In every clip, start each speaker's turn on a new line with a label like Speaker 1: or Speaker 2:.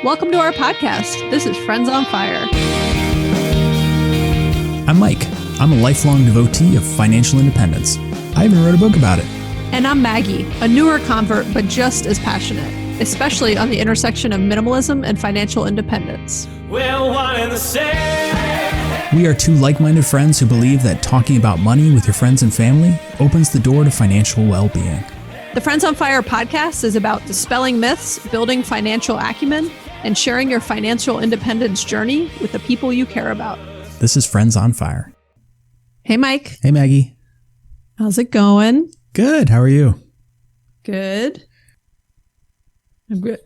Speaker 1: Welcome to our podcast. This is Friends on Fire.
Speaker 2: I'm Mike. I'm a lifelong devotee of financial independence. I even wrote a book about it.
Speaker 1: And I'm Maggie, a newer convert, but just as passionate, especially on the intersection of minimalism and financial independence.
Speaker 3: We're one and the same.
Speaker 2: We are two like-minded friends who believe that talking about money with your friends and family opens the door to financial well-being.
Speaker 1: The Friends on Fire podcast is about dispelling myths, building financial acumen, and sharing your financial independence journey with the people you care about.
Speaker 2: This is Friends on Fire.
Speaker 1: Hey, Mike.
Speaker 2: Hey, Maggie.
Speaker 1: How's it going?
Speaker 2: Good. How are you?
Speaker 1: Good. I'm good.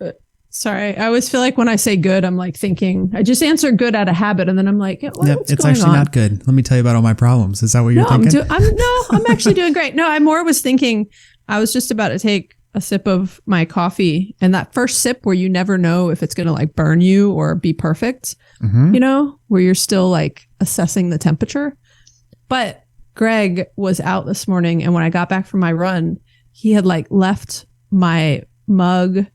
Speaker 1: Sorry, I always feel like when I say good, I'm like thinking, I just answer good out of habit, and then I'm like, what's
Speaker 2: it's
Speaker 1: going
Speaker 2: actually
Speaker 1: on?
Speaker 2: not good. Let me tell you about all my problems. Is that what you're thinking?
Speaker 1: I'm actually doing great. No, I more was thinking, I was just about to take a sip of my coffee, and that first sip where you never know if it's going to like burn you or be perfect, you know, where you're still like assessing the temperature. But Greg was out this morning, and when I got back from my run, he had like left my mug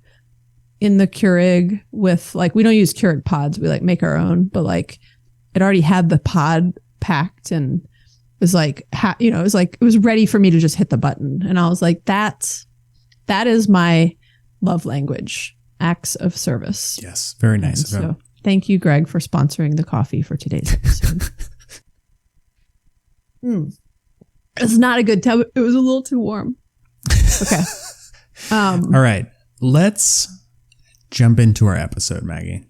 Speaker 1: in the Keurig with like, we don't use Keurig pods, we like make our own, but like it already had the pod packed and was like, it was ready for me to just hit the button. And I was like, that is my love language, acts of service.
Speaker 2: Yes, very nice.
Speaker 1: So thank you, Greg, for sponsoring the coffee for today's episode. It's not a good time. It was a little too warm. Okay.
Speaker 2: All right. Let's jump into our episode, Maggie.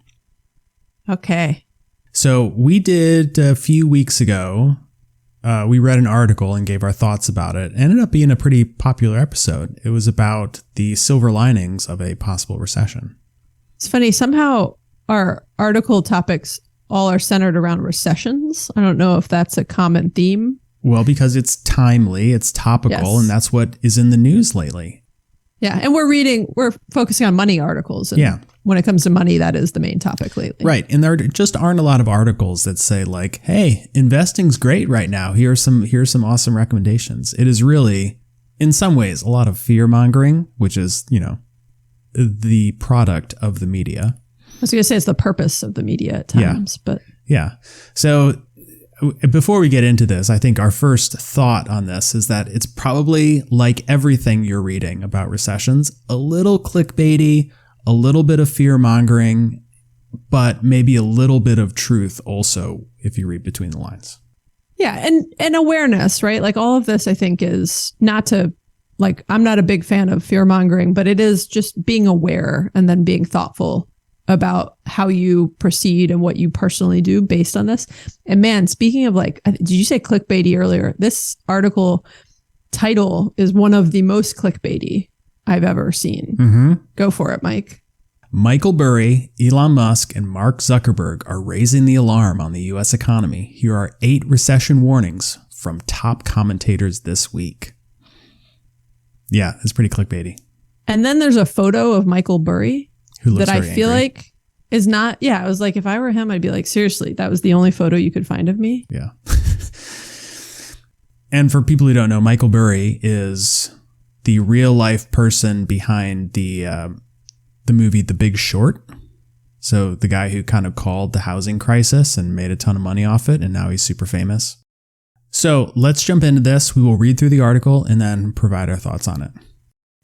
Speaker 1: Okay.
Speaker 2: So we did a few weeks ago, we read an article and gave our thoughts about it. It ended up being a pretty popular episode. It was about the silver linings of a possible recession.
Speaker 1: It's funny. Somehow our article topics all are centered around recessions. I don't know if that's a common theme.
Speaker 2: Well, because it's timely, it's topical,
Speaker 1: yes.
Speaker 2: And that's what is in the news lately.
Speaker 1: Yeah. And we're focusing on money articles. And
Speaker 2: yeah.
Speaker 1: When it comes to money, that is the main topic lately.
Speaker 2: Right. And there just aren't a lot of articles that say like, hey, investing's great right now. Here's some awesome recommendations. It is really, in some ways, a lot of fear mongering, which is, the product of the media.
Speaker 1: I was going to say it's the purpose of the media at times, but.
Speaker 2: Yeah. So before we get into this, I think our first thought on this is that it's probably like everything you're reading about recessions, a little clickbaity, a little bit of fear mongering, but maybe a little bit of truth also if you read between the lines.
Speaker 1: Yeah. And awareness, right? Like all of this, I think, is not to like, I'm not a big fan of fear mongering, but it is just being aware and then being thoughtful about how you proceed and what you personally do based on this. And man, speaking of like, did you say clickbaity earlier? This article title is one of the most clickbaity I've ever seen. Mm-hmm. Go for it, Mike.
Speaker 2: Michael Burry, Elon Musk, and Mark Zuckerberg are raising the alarm on the U.S. economy. Here are 8 recession warnings from top commentators this week. Yeah, it's pretty clickbaity.
Speaker 1: And then there's a photo of Michael Burry
Speaker 2: who looks
Speaker 1: that I feel
Speaker 2: angry.
Speaker 1: like is not. Yeah, I was like, if I were him, I'd be like, seriously, that was the only photo you could find of me.
Speaker 2: Yeah. And for people who don't know, Michael Burry is the real life person behind the movie The Big Short. So the guy who kind of called the housing crisis and made a ton of money off it, and now he's super famous. So let's jump into this. We will read through the article and then provide our thoughts on it.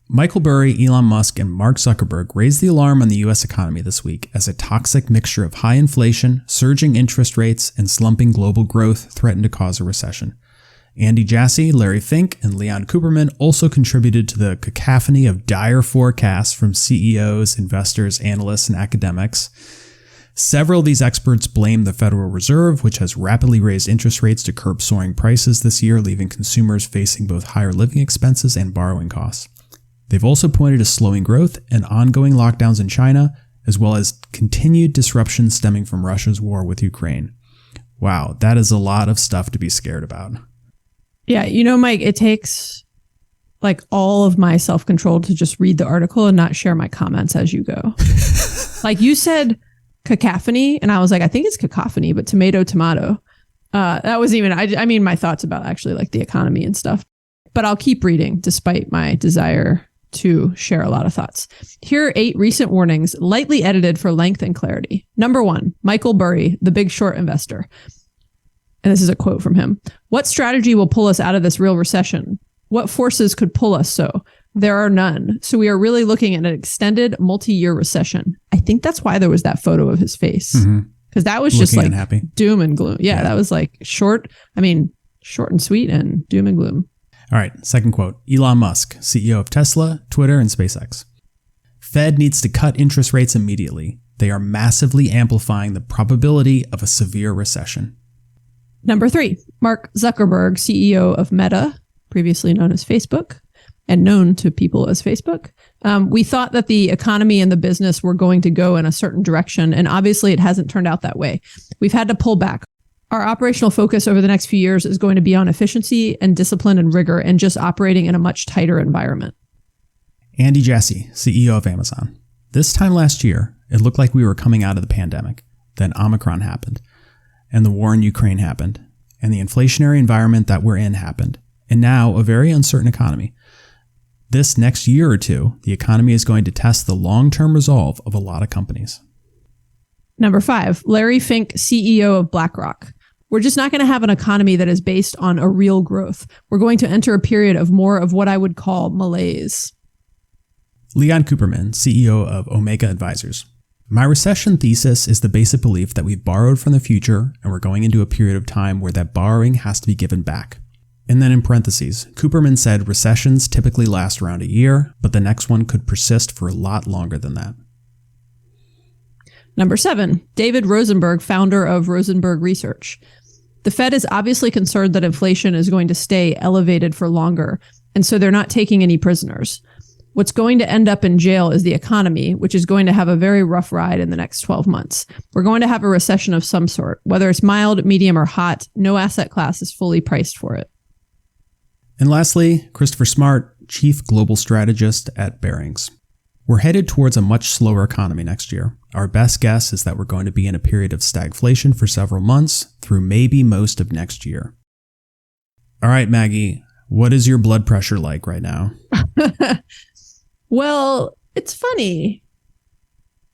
Speaker 2: Michael Burry, Elon Musk, and Mark Zuckerberg raised the alarm on the U.S. economy this week as a toxic mixture of high inflation, surging interest rates, and slumping global growth threatened to cause a recession. Andy Jassy, Larry Fink, and Leon Cooperman also contributed to the cacophony of dire forecasts from CEOs, investors, analysts, and academics. Several of these experts blame the Federal Reserve, which has rapidly raised interest rates to curb soaring prices this year, leaving consumers facing both higher living expenses and borrowing costs. They've also pointed to slowing growth and ongoing lockdowns in China, as well as continued disruption stemming from Russia's war with Ukraine. Wow, that is a lot of stuff to be scared about.
Speaker 1: Yeah, Mike, it takes like all of my self-control to just read the article and not share my comments as you go. Like you said cacophony, and I was like, I think it's cacophony, but tomato. That was even, I mean, my thoughts about actually like the economy and stuff. But I'll keep reading despite my desire to share a lot of thoughts. Here are 8 recent warnings, lightly edited for length and clarity. Number 1, Michael Burry, the Big Short investor. And this is a quote from him. What strategy will pull us out of this real recession? What forces could pull us so? There are none. So we are really looking at an extended multi-year recession. I think that's why there was that photo of his face. Because that was just like
Speaker 2: unhappy.
Speaker 1: Doom and gloom. Yeah, that was like short and sweet and doom and gloom.
Speaker 2: All right, second quote. Elon Musk, CEO of Tesla, Twitter, and SpaceX. Fed needs to cut interest rates immediately. They are massively amplifying the probability of a severe recession.
Speaker 1: Number 3, Mark Zuckerberg, CEO of Meta, previously known as Facebook, and known to people as Facebook. We thought that the economy and the business were going to go in a certain direction, and obviously it hasn't turned out that way. We've had to pull back. Our operational focus over the next few years is going to be on efficiency and discipline and rigor and just operating in a much tighter environment.
Speaker 2: Andy Jassy, CEO of Amazon. This time last year, it looked like we were coming out of the pandemic. Then Omicron happened, and the war in Ukraine happened, and the inflationary environment that we're in happened, and now a very uncertain economy. This next year or two, the economy is going to test the long-term resolve of a lot of companies.
Speaker 1: Number 5, Larry Fink, CEO of BlackRock. We're just not going to have an economy that is based on a real growth. We're going to enter a period of more of what I would call malaise.
Speaker 2: Leon Cooperman, CEO of Omega Advisors. My recession thesis is the basic belief that we've borrowed from the future and we're going into a period of time where that borrowing has to be given back. And then in parentheses, Cooperman said recessions typically last around a year, but the next one could persist for a lot longer than that.
Speaker 1: Number 7, David Rosenberg, founder of Rosenberg Research. The Fed is obviously concerned that inflation is going to stay elevated for longer, and so they're not taking any prisoners. What's going to end up in jail is the economy, which is going to have a very rough ride in the next 12 months. We're going to have a recession of some sort. Whether it's mild, medium, or hot, no asset class is fully priced for it.
Speaker 2: And lastly, Christopher Smart, Chief Global Strategist at Barings. We're headed towards a much slower economy next year. Our best guess is that we're going to be in a period of stagflation for several months through maybe most of next year. All right, Maggie, what is your blood pressure like right now?
Speaker 1: Well, it's funny.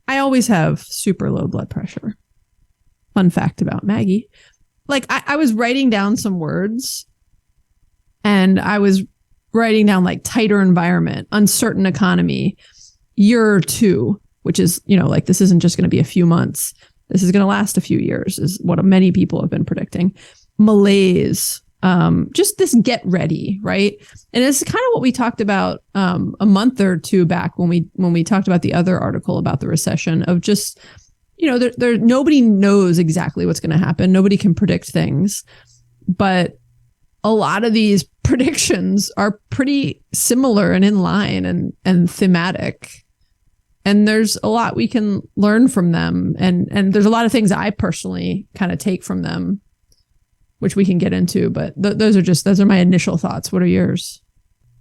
Speaker 1: I always have super low blood pressure. Fun fact about Maggie. Like I was writing down some words and I was writing down like tighter environment, uncertain economy, year or two, which is, like this isn't just going to be a few months. This is going to last a few years is what many people have been predicting. Malaise, just this get ready, right? And it's kind of what we talked about a month or two back when we talked about the other article about the recession of just, there nobody knows exactly what's going to happen. Nobody can predict things, but a lot of these predictions are pretty similar and in line and thematic. And there's a lot we can learn from them. And there's a lot of things I personally kind of take from them, which we can get into. But those are my initial thoughts. What are yours?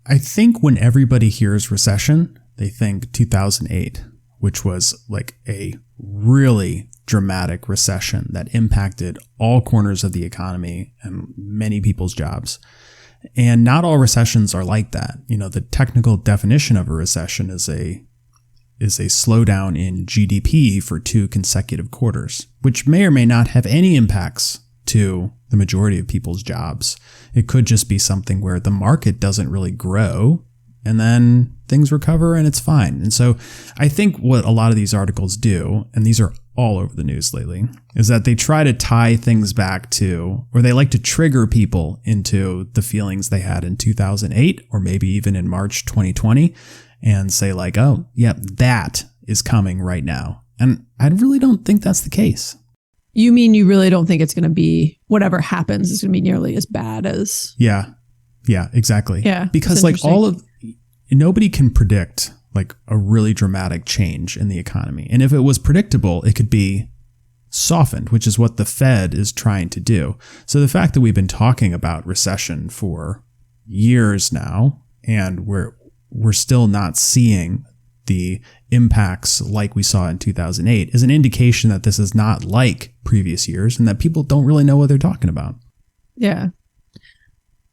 Speaker 2: I think when everybody hears recession, they think 2008, which was like a really dramatic recession that impacted all corners of the economy and many people's jobs. And not all recessions are like that. The technical definition of a recession is a slowdown in GDP for 2 consecutive quarters, which may or may not have any impacts to the majority of people's jobs. It could just be something where the market doesn't really grow and then things recover and it's fine. And so I think what a lot of these articles do, and these are all over the news lately, is that they try to tie things back to, or they like to trigger people into the feelings they had in 2008 or maybe even in March 2020 and say like, oh, yep, that is coming right now. And I really don't think that's the case.
Speaker 1: You mean you really don't think it's going to be, whatever happens is going to be nearly as bad as...
Speaker 2: Yeah, exactly.
Speaker 1: Yeah.
Speaker 2: Because like nobody can predict like a really dramatic change in the economy. And if it was predictable, it could be softened, which is what the Fed is trying to do. So the fact that we've been talking about recession for years now, and we're still not seeing the impacts like we saw in 2008 is an indication that this is not like previous years and that people don't really know what they're talking about. Yeah.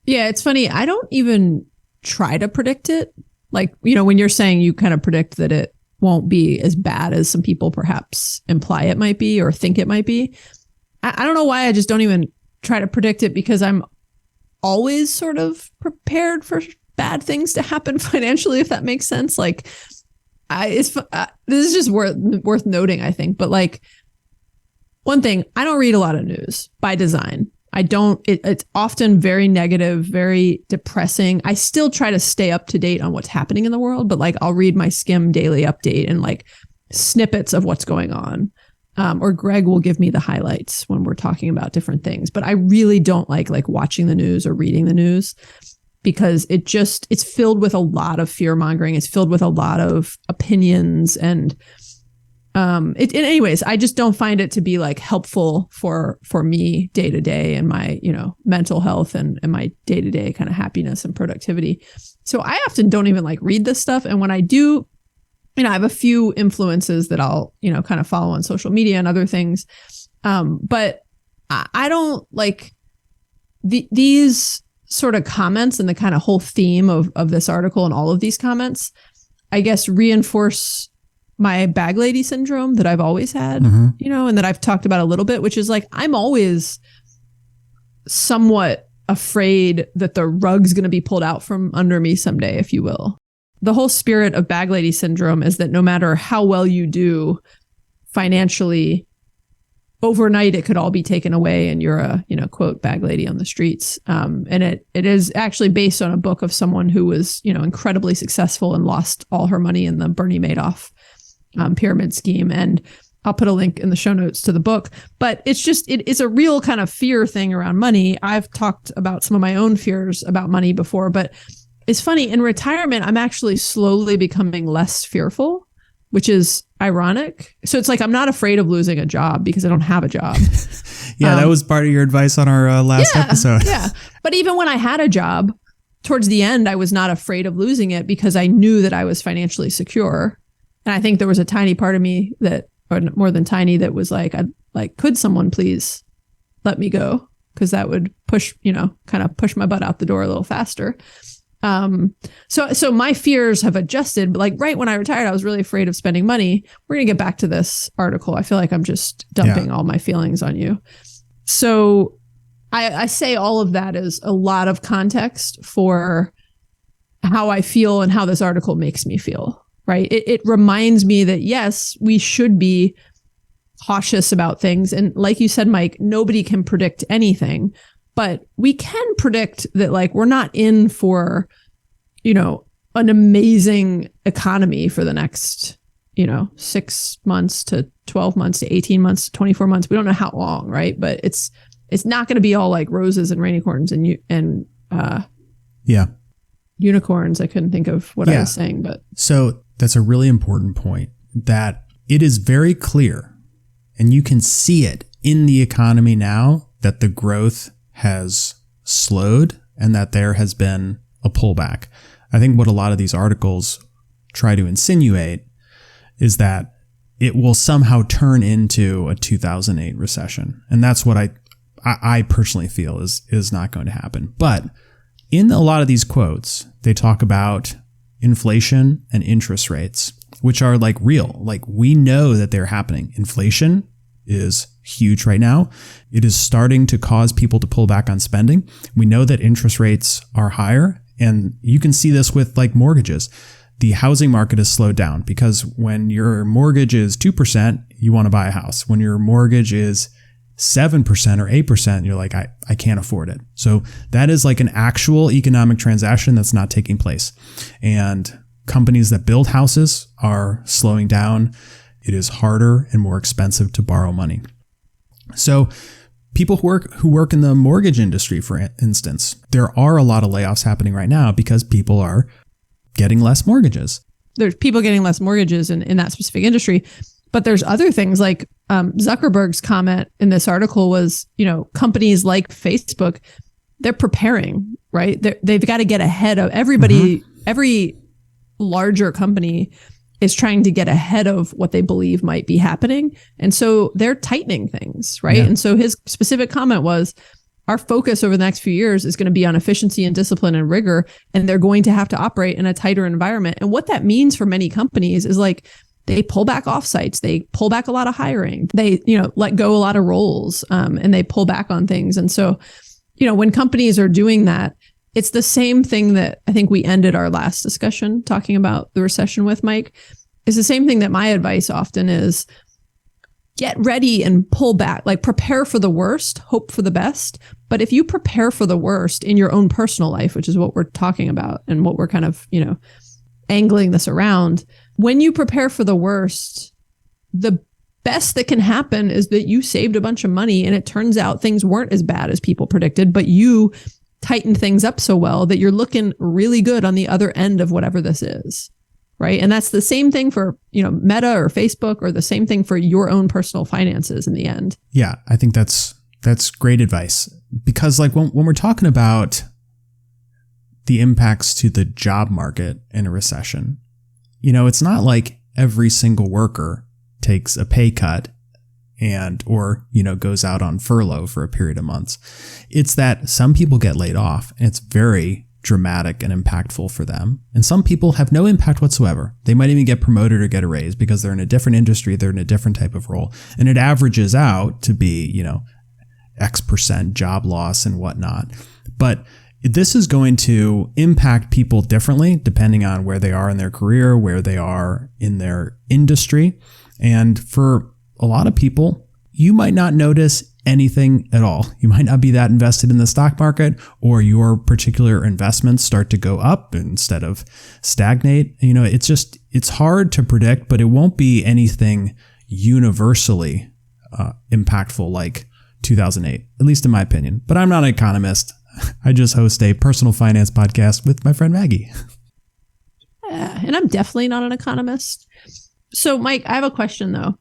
Speaker 1: Yeah, it's funny. I don't even try to predict it. Like, when you're saying you kind of predict that it won't be as bad as some people perhaps imply it might be or think it might be. I don't know why I just don't even try to predict it, because I'm always sort of prepared for bad things to happen financially, if that makes sense. Like, this is just worth noting, I think. But like, one thing, I don't read a lot of news by design. I don't, it's often very negative, very depressing. I still try to stay up to date on what's happening in the world, but like I'll read my Skim daily update and like snippets of what's going on. Or Greg will give me the highlights when we're talking about different things. But I really don't like watching the news or reading the news, because it's filled with a lot of fear mongering. It's filled with a lot of opinions, and anyways, I just don't find it to be like helpful for me day to day and my, mental health and my day to day kind of happiness and productivity. So I often don't even like read this stuff. And when I do, I have a few influences that I'll, kind of follow on social media and other things. But I don't like these sort of comments, and the kind of whole theme of this article and all of these comments, I guess, reinforce my bag lady syndrome that I've always had, and that I've talked about a little bit, which is like, I'm always somewhat afraid that the rug's going to be pulled out from under me someday, if you will. The whole spirit of bag lady syndrome is that no matter how well you do financially, overnight it could all be taken away and you're a, quote, bag lady on the streets. And it is actually based on a book of someone who was, incredibly successful and lost all her money in the Bernie Madoff pyramid scheme. And I'll put a link in the show notes to the book, but it's a real kind of fear thing around money. I've talked about some of my own fears about money before, but it's funny, in retirement, I'm actually slowly becoming less fearful, which is ironic. So it's like, I'm not afraid of losing a job because I don't have a job.
Speaker 2: Yeah, that was part of your advice on our last episode.
Speaker 1: Yeah. But even when I had a job, towards the end, I was not afraid of losing it because I knew that I was financially secure. And I think there was a tiny part of me that, or more than tiny, that was like, could someone please let me go? Because that would push, kind of push my butt out the door a little faster. So my fears have adjusted, but like right when I retired, I was really afraid of spending money. We're going to get back to this article. I feel like I'm just dumping all my feelings on you. So I say all of that as a lot of context for how I feel and how this article makes me feel. Right. It reminds me that, yes, we should be cautious about things. And like you said, Mike, nobody can predict anything, but we can predict that like we're not in for, an amazing economy for the next, 6 months to 12 months to 18 months to 24 months. We don't know how long. Right. But it's not going to be all like roses and rainicorns and unicorns. I couldn't think of what I was saying, but
Speaker 2: so that's a really important point, that it is very clear, and you can see it in the economy now, that the growth has slowed and that there has been a pullback. I think what a lot of these articles try to insinuate is that it will somehow turn into a 2008 recession. And that's what I personally feel is not going to happen. But in a lot of these quotes, they talk about inflation and interest rates, which are like real. Like, we know that they're happening. Inflation is huge right now. It is starting to cause people to pull back on spending. We know that interest rates are higher, and you can see this with like mortgages. The housing market has slowed down because when your mortgage is 2%, you want to buy a house. When your mortgage is 7% or 8%, you're like, I can't afford it. So that is like an actual economic transaction that's not taking place. And companies that build houses are slowing down. It is harder and more expensive to borrow money. So people who work in the mortgage industry, for instance, there are a lot of layoffs happening right now because people are getting less mortgages.
Speaker 1: There's people getting less mortgages in that specific industry. But there's other things like Zuckerberg's comment in this article was, companies like Facebook, they're preparing, right? They've got to get ahead of everybody. Mm-hmm. Every larger company is trying to get ahead of what they believe might be happening. And so they're tightening things, right? Yeah. And so his specific comment was, our focus over the next few years is going to be on efficiency and discipline and rigor, and they're going to have to operate in a tighter environment. And what that means for many companies is like they pull back offsites, they pull back a lot of hiring, they, let go a lot of roles, and they pull back on things. And so, when companies are doing that, it's the same thing that I think we ended our last discussion talking about the recession with, Mike. It's the same thing that my advice often is: get ready and pull back, like prepare for the worst, hope for the best. But if you prepare for the worst in your own personal life, which is what we're talking about and what we're kind of, angling this around, when you prepare for the worst, the best that can happen is that you saved a bunch of money and it turns out things weren't as bad as people predicted, but you tightened things up so well that you're looking really good on the other end of whatever this is. Right. And that's the same thing for, Meta or Facebook, or the same thing for your own personal finances in the end.
Speaker 2: Yeah, I think that's great advice, because like when we're talking about the impacts to the job market in a recession, it's not like every single worker takes a pay cut or goes out on furlough for a period of months. It's that some people get laid off, and it's very dramatic and impactful for them. And some people have no impact whatsoever. They might even get promoted or get a raise because they're in a different industry, they're in a different type of role. And it averages out to be, X% job loss and whatnot. But this is going to impact people differently depending on where they are in their career, where they are in their industry. And for a lot of people, you might not notice anything at all. You might not be that invested in the stock market, or your particular investments start to go up instead of stagnate. It's hard to predict, but it won't be anything universally impactful like 2008, at least in my opinion. But I'm not an economist. I just host a personal finance podcast with my friend Maggie.
Speaker 1: Yeah, and I'm definitely not an economist. So, Mike, I have a question though.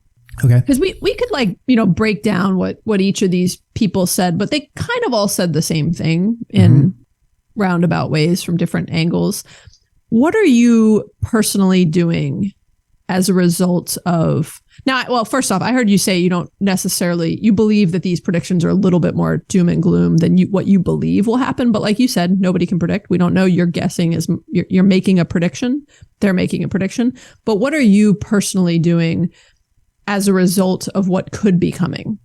Speaker 2: Okay.
Speaker 1: Because we could break down what each of these people said, but they kind of all said the same thing in roundabout ways from different angles. What are you personally doing as a result of now? Well, first off, I heard you say you believe that these predictions are a little bit more doom and gloom than what you believe will happen. But like you said, nobody can predict. We don't know. You're guessing you're making a prediction. They're making a prediction. But what are you personally doing as a result of what could be coming?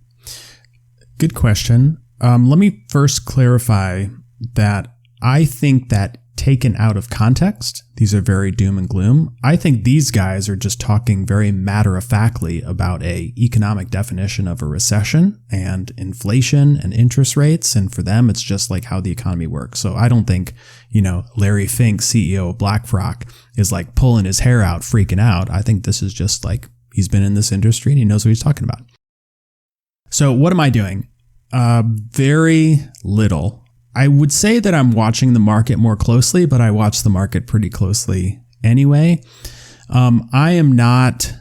Speaker 2: Good question. Let me first clarify that I think that taken out of context, these are very doom and gloom. I think these guys are just talking very matter-of-factly about a economic definition of a recession and inflation and interest rates. And for them, it's just like how the economy works. So I don't think, Larry Fink, CEO of BlackRock, is like pulling his hair out, freaking out. I think this is just like, he's been in this industry and he knows what he's talking about. So what am I doing? Very little. I would say that I'm watching the market more closely, but I watch the market pretty closely anyway. I am not,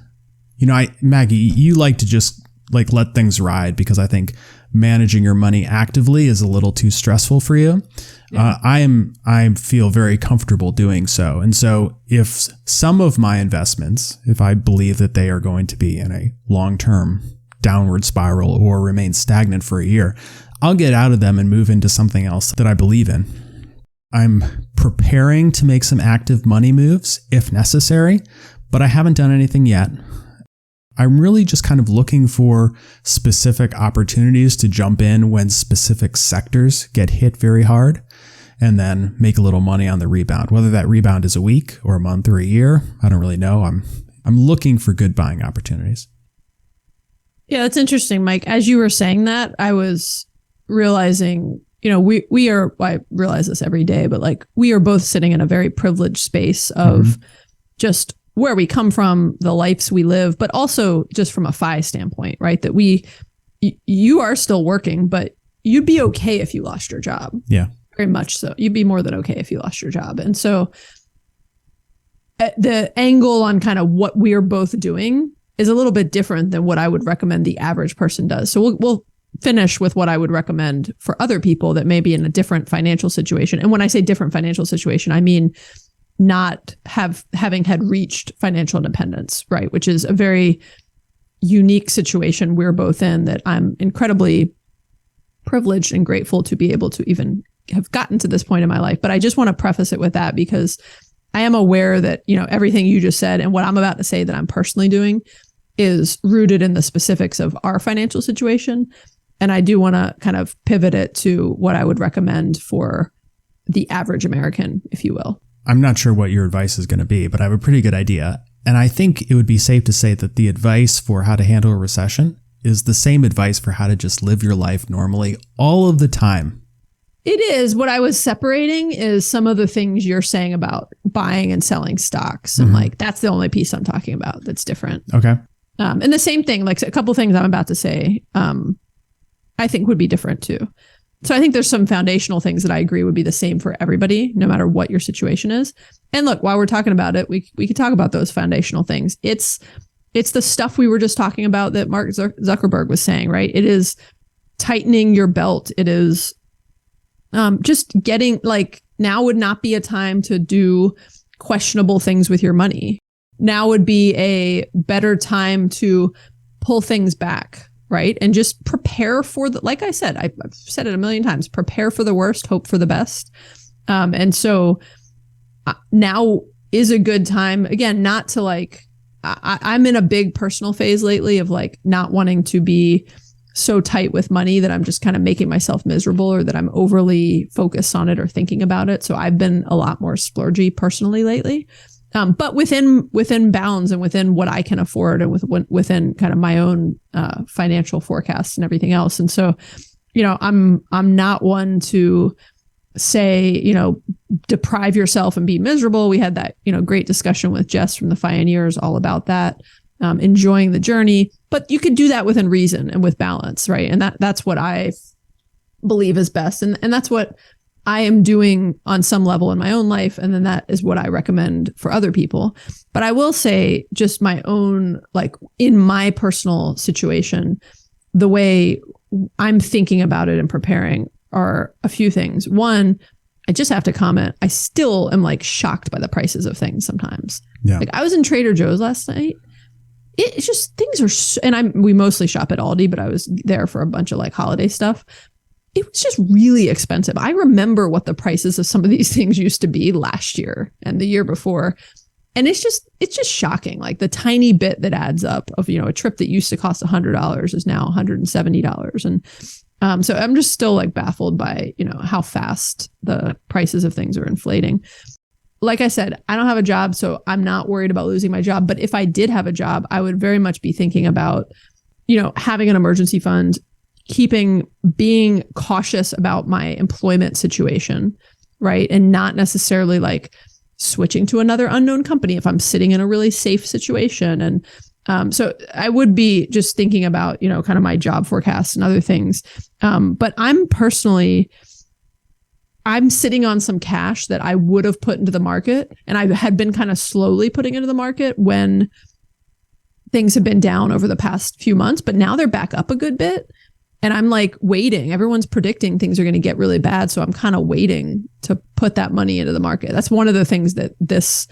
Speaker 2: Maggie, you like to just like let things ride because I think managing your money actively is a little too stressful for you. Yeah. I feel very comfortable doing so. And so if some of my investments, if I believe that they are going to be in a long-term downward spiral or remain stagnant for a year, I'll get out of them and move into something else that I believe in. I'm preparing to make some active money moves if necessary, but I haven't done anything yet. I'm really just kind of looking for specific opportunities to jump in when specific sectors get hit very hard and then make a little money on the rebound. Whether that rebound is a week or a month or a year, I don't really know. I'm looking for good buying opportunities.
Speaker 1: Yeah, that's interesting, Mike. As you were saying that, I was realizing, we are, I realize this every day, but like we are both sitting in a very privileged space of just where we come from, the lives we live, but also just from a FI standpoint, right? That you are still working, but you'd be okay if you lost your job.
Speaker 2: Yeah.
Speaker 1: Very much so. You'd be more than okay if you lost your job. And so the angle on kind of what we're both doing is a little bit different than what I would recommend the average person does. So we'll finish with what I would recommend for other people that may be in a different financial situation. And when I say different financial situation, I mean not having had reached financial independence, right? Which is a very unique situation we're both in that I'm incredibly privileged and grateful to be able to even have gotten to this point in my life. But I just want to preface it with that because I am aware that, everything you just said and what I'm about to say that I'm personally doing is rooted in the specifics of our financial situation. And I do want to kind of pivot it to what I would recommend for the average American, if you will.
Speaker 2: I'm not sure what your advice is going to be, but I have a pretty good idea. And I think it would be safe to say that the advice for how to handle a recession is the same advice for how to just live your life normally all of the time.
Speaker 1: It is. What I was separating is some of the things you're saying about buying and selling stocks. And that's the only piece I'm talking about that's different.
Speaker 2: Okay.
Speaker 1: And the same thing, like a couple things I'm about to say, I think would be different too. So I think there's some foundational things that I agree would be the same for everybody, no matter what your situation is. And look, while we're talking about it, we could talk about those foundational things. It's the stuff we were just talking about that Mark Zuckerberg was saying, right? It is tightening your belt. It is just getting now would not be a time to do questionable things with your money. Now would be a better time to pull things back. Right. And just prepare for like I said, I've said it a million times, prepare for the worst, hope for the best. And so now is a good time, again, not to I'm in a big personal phase lately of not wanting to be so tight with money that I'm just kind of making myself miserable or that I'm overly focused on it or thinking about it. So I've been a lot more splurgy personally lately. But within bounds and within what I can afford and within kind of my own financial forecasts and everything else. And so, I'm not one to say, deprive yourself and be miserable. We had that, great discussion with Jess from the Pioneers all about that, enjoying the journey. But you could do that within reason and with balance, right? And that's what I believe is best. And that's what I am doing on some level in my own life. And then that is what I recommend for other people. But I will say just my own, in my personal situation, the way I'm thinking about it and preparing are a few things. One, I just have to comment. I still am shocked by the prices of things sometimes.
Speaker 2: Yeah.
Speaker 1: I was in Trader Joe's last night. It's just things are, and we mostly shop at Aldi, but I was there for a bunch of holiday stuff. It was just really expensive. I remember what the prices of some of these things used to be last year and the year before. And it's just shocking. The tiny bit that adds up of, a trip that used to cost $100 is now $170. And so I'm just still baffled by, how fast the prices of things are inflating. Like I said, I don't have a job, so I'm not worried about losing my job. But if I did have a job, I would very much be thinking about, having an emergency fund, being cautious about my employment situation, right? And not necessarily switching to another unknown company if I'm sitting in a really safe situation. And so I would be just thinking about, kind of my job forecast and other things. But I'm sitting on some cash that I would have put into the market. And I had been kind of slowly putting into the market when things have been down over the past few months, but now they're back up a good bit. And I'm waiting. Everyone's predicting things are going to get really bad. So I'm kind of waiting to put that money into the market. That's one of the things that this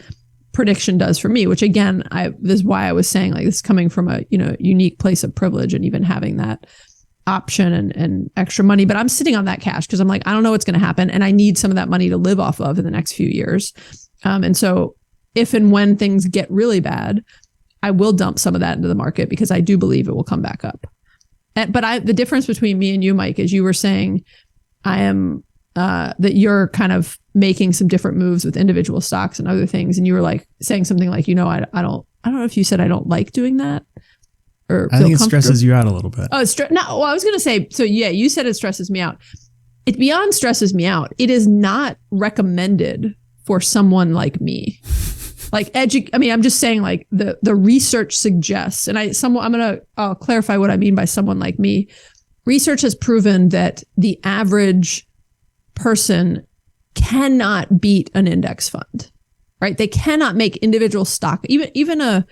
Speaker 1: prediction does for me, which again, this is why I was saying this is coming from a, unique place of privilege and even having that option and extra money. But I'm sitting on that cash because I'm I don't know what's going to happen. And I need some of that money to live off of in the next few years. And so if and when things get really bad, I will dump some of that into the market because I do believe it will come back up. But the difference between me and you, Mike, is you were saying that you're kind of making some different moves with individual stocks and other things. And you were saying something I don't know if you said I don't like doing that. Or
Speaker 2: I think it stresses you out a little bit.
Speaker 1: Oh, I was going to say, so yeah, you said it stresses me out. It beyond stresses me out. It is not recommended for someone like me. I'm just saying the research suggests, and I'll clarify what I mean by someone like me. Research has proven that the average person cannot beat an index fund, right? They cannot make individual stock, even a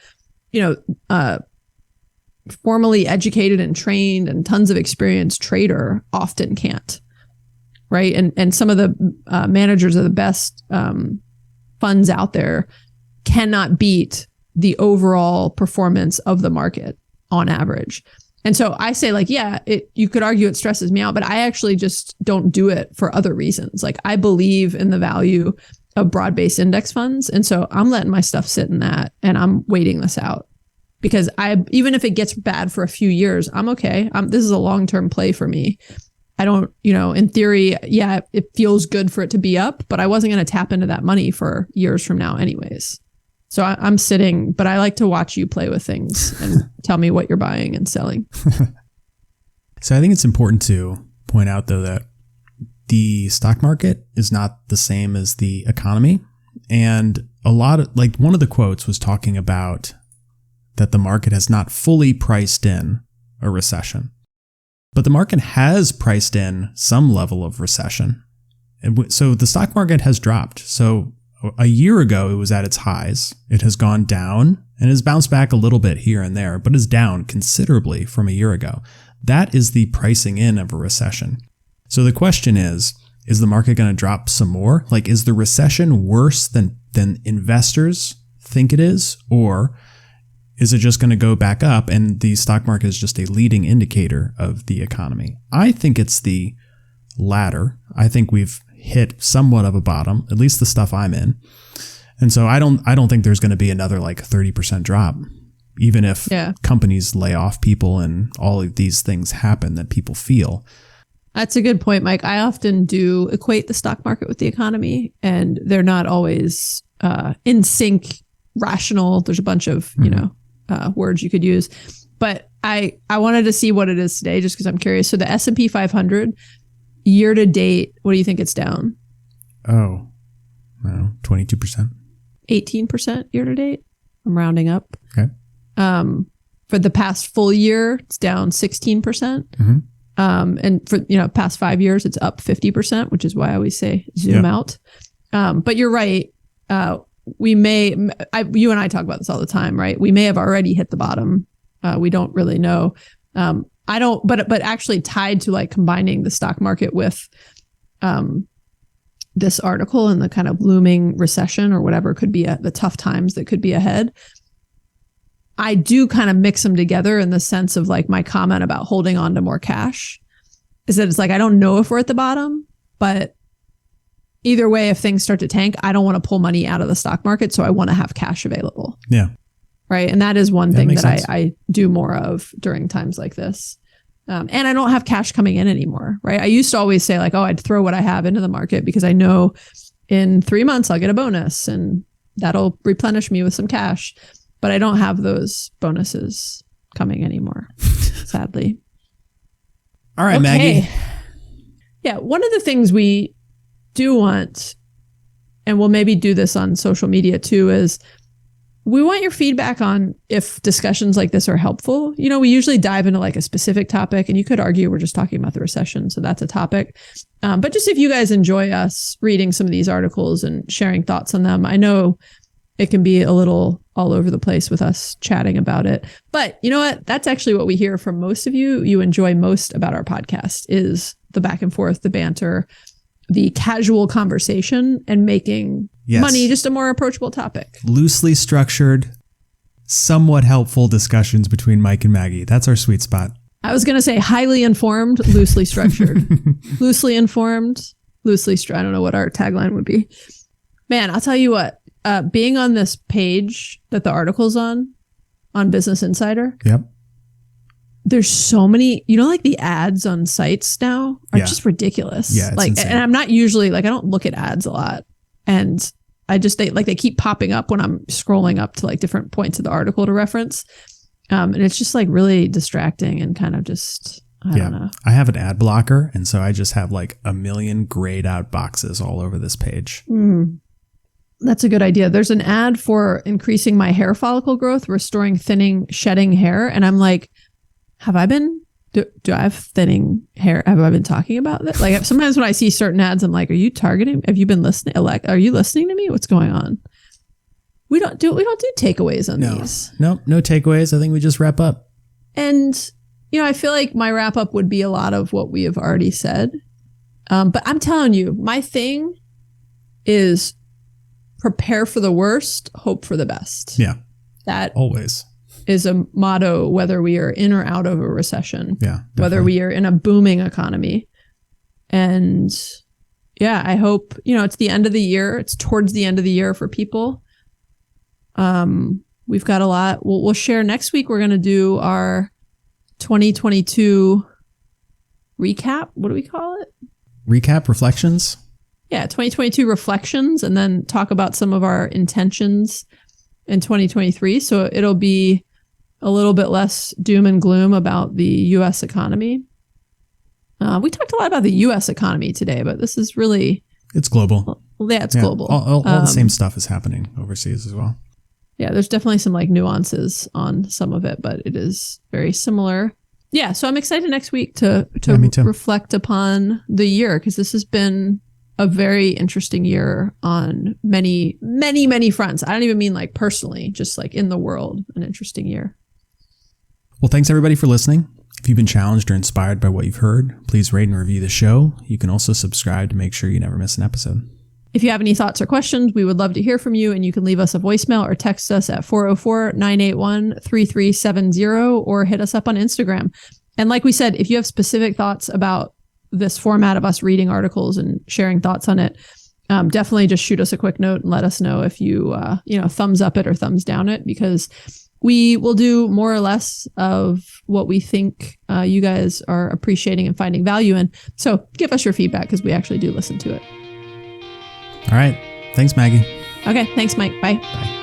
Speaker 1: formally educated and trained and tons of experienced trader often can't, right? And some of the managers of the best funds out there cannot beat the overall performance of the market on average. And so I say like, yeah, you could argue it stresses me out, but I actually just don't do it for other reasons. Like I believe in the value of broad-based index funds. And so I'm letting my stuff sit in that and I'm waiting this out because even if it gets bad for a few years, I'm okay. This is a long-term play for me. I don't, in theory, yeah, it feels good for it to be up, but I wasn't going to tap into that money for years from now anyways. So I'm sitting, but I like to watch you play with things and tell me what you're buying and selling.
Speaker 2: So I think it's important to point out, though, that the stock market is not the same as the economy. And one of the quotes was talking about that the market has not fully priced in a recession. But the market has priced in some level of recession. And so the stock market has dropped. So a year ago, it was at its highs. It has gone down and has bounced back a little bit here and there, but is down considerably from a year ago. That is the pricing in of a recession. So the question is the market going to drop some more? Like, is the recession worse than investors think it is? Or is it just going to go back up and the stock market is just a leading indicator of the economy? I think it's the latter. I think we've hit somewhat of a bottom, at least the stuff I'm in. And so I don't think there's going to be another like 30% drop, even if companies lay off people and all of these things happen that people feel.
Speaker 1: That's a good point, Mike. I often do equate the stock market with the economy, and they're not always in sync, rational. There's a bunch of, words you could use. But I wanted to see what it is today just because I'm curious. So the S&P 500, year to date, what do you think it's down?
Speaker 2: Oh, well, 22%.
Speaker 1: 18% year to date. I'm rounding up.
Speaker 2: Okay.
Speaker 1: For the past full year, it's down 16%.
Speaker 2: Mm-hmm.
Speaker 1: And for, past 5 years, it's up 50%, which is why I always say zoom out. But you're right. You and I talk about this all the time, right? We may have already hit the bottom. We don't really know. But actually tied to like combining the stock market with, this article and the kind of looming recession or whatever could be the tough times that could be ahead. I do kind of mix them together in the sense of like my comment about holding on to more cash is that it's like, I don't know if we're at the bottom, but either way, if things start to tank, I don't want to pull money out of the stock market. So I want to have cash available. Yeah. Right. And that is one thing that I do more of during times like this. And I don't have cash coming in anymore. Right. I used to always say like, oh, I'd throw what I have into the market because I know in 3 months I'll get a bonus and that'll replenish me with some cash. But I don't have those bonuses coming anymore, sadly.
Speaker 2: All right, okay. Maggie.
Speaker 1: Yeah. One of the things we do want, and we'll maybe do this on social media too, is we want your feedback on if discussions like this are helpful. We usually dive into like a specific topic, and you could argue we're just talking about the recession, so that's a topic. But just if you guys enjoy us reading some of these articles and sharing thoughts on them, I know it can be a little all over the place with us chatting about it. But you know what? That's actually what we hear from most of you. You enjoy most about our podcast is the back and forth, the banter, the casual conversation, and making money just a more approachable topic.
Speaker 2: Loosely structured, somewhat helpful discussions between Mike and Maggie. That's our sweet spot.
Speaker 1: I was going to say highly informed, loosely structured. Loosely informed, loosely structured. I don't know what our tagline would be. Man, I'll tell you what. Being on this page that the article's on Business Insider.
Speaker 2: Yep.
Speaker 1: There's so many, like the ads on sites now are just ridiculous.
Speaker 2: Yeah, it's insane.
Speaker 1: And I'm not usually I don't look at ads a lot. And I just, they keep popping up when I'm scrolling up to like different points of the article to reference. And it's just like really distracting and kind of just, I don't know.
Speaker 2: I have an ad blocker. And so I just have like a million grayed out boxes all over this page.
Speaker 1: That's a good idea. There's an ad for increasing my hair follicle growth, restoring thinning, shedding hair. And I'm like, have I been, do I have thinning hair? Have I been talking about that? Like sometimes when I see certain ads, I'm like, are you targeting? Have you been listening? Are you listening to me? What's going on? We don't do takeaways on these.
Speaker 2: No takeaways. I think we just wrap up.
Speaker 1: And, I feel like my wrap up would be a lot of what we have already said. But I'm telling you, my thing is prepare for the worst, hope for the best.
Speaker 2: Yeah.
Speaker 1: That
Speaker 2: always.
Speaker 1: is a motto, whether we are in or out of a recession.
Speaker 2: Yeah. Definitely.
Speaker 1: Whether we are in a booming economy. And yeah, I hope, it's the end of the year. It's towards the end of the year for people. We've got a lot. We'll share next week. We're going to do our 2022 recap. What do we call it?
Speaker 2: Recap reflections.
Speaker 1: Yeah. 2022 reflections, and then talk about some of our intentions in 2023. So it'll be a little bit less doom and gloom about the U.S. economy. We talked a lot about the U.S. economy today, but this is really...
Speaker 2: It's global.
Speaker 1: Yeah, it's global.
Speaker 2: All the same stuff is happening overseas as well.
Speaker 1: Yeah, there's definitely some like nuances on some of it, but it is very similar. Yeah, so I'm excited next week to reflect upon the year, because this has been a very interesting year on many, many, many fronts. I don't even mean like personally, just like in the world, an interesting year.
Speaker 2: Well, thanks everybody for listening. If you've been challenged or inspired by what you've heard, please rate and review the show. You can also subscribe to make sure you never miss an episode.
Speaker 1: If you have any thoughts or questions, we would love to hear from you, and you can leave us a voicemail or text us at 404-981-3370 or hit us up on Instagram. And like we said, if you have specific thoughts about this format of us reading articles and sharing thoughts on it, definitely just shoot us a quick note and let us know if you, thumbs up it or thumbs down it, because we will do more or less of what we think you guys are appreciating and finding value in. So give us your feedback, because we actually do listen to it.
Speaker 2: All right. Thanks, Maggie.
Speaker 1: Okay. Thanks, Mike. Bye.
Speaker 2: Bye.